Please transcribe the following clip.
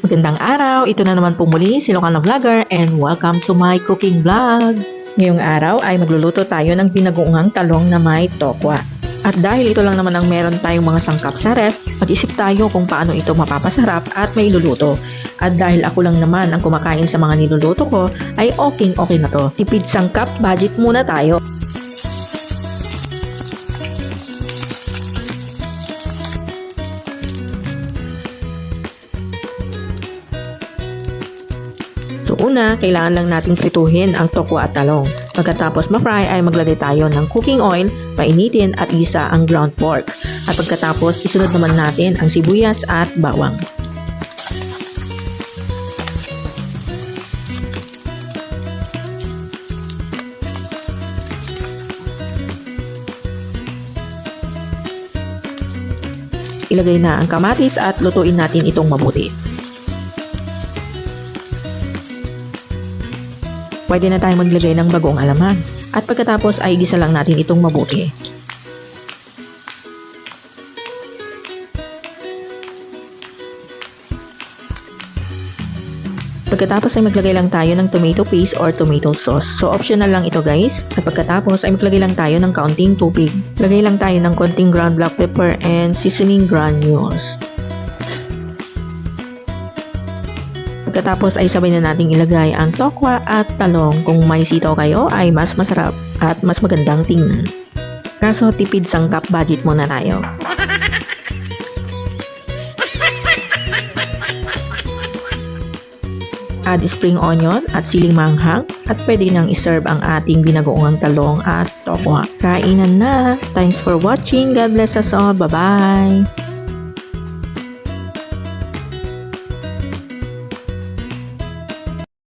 Magandang araw, ito na naman po muli si Lokal na Vlogger and welcome to my cooking vlog. Ngayong araw ay magluluto tayo ng binagoongang talong na may tokwa. At dahil ito lang naman ang meron tayong mga sangkap sa ref, mag-isip tayo kung paano ito mapapasarap at mailuluto. At dahil ako lang naman ang kumakain sa mga niluluto ko, ay okay na to. Tipid sangkap, budget muna tayo. So una, kailangan lang nating prituhin ang tokwa at talong. Pagkatapos ma-fry ay maglagay tayo ng cooking oil, painitin at isa ang ground pork. At pagkatapos isunod naman natin ang sibuyas at bawang. Ilagay na ang kamatis at lutuin natin itong mabuti. Pwede na tayong maglagay ng bagoong alaman. At pagkatapos ay igisa lang natin itong mabuti. Pagkatapos ay maglagay lang tayo ng tomato paste or tomato sauce. So optional lang ito guys. At pagkatapos ay maglagay lang tayo ng kaunting tubig. Lagay lang tayo ng konting ground black pepper and seasoning granules. Pagkatapos ay sabay na nating ilagay ang tokwa at talong. Kung may sitaw kayo ay mas masarap at mas magandang tingnan. Kaso tipid sangkap, budget muna tayo. Add spring onion at siling manghang at pwede nang iserve ang ating binagoongang talong at tokwa. Kainan na! Thanks for watching. God bless us all. Bye-bye!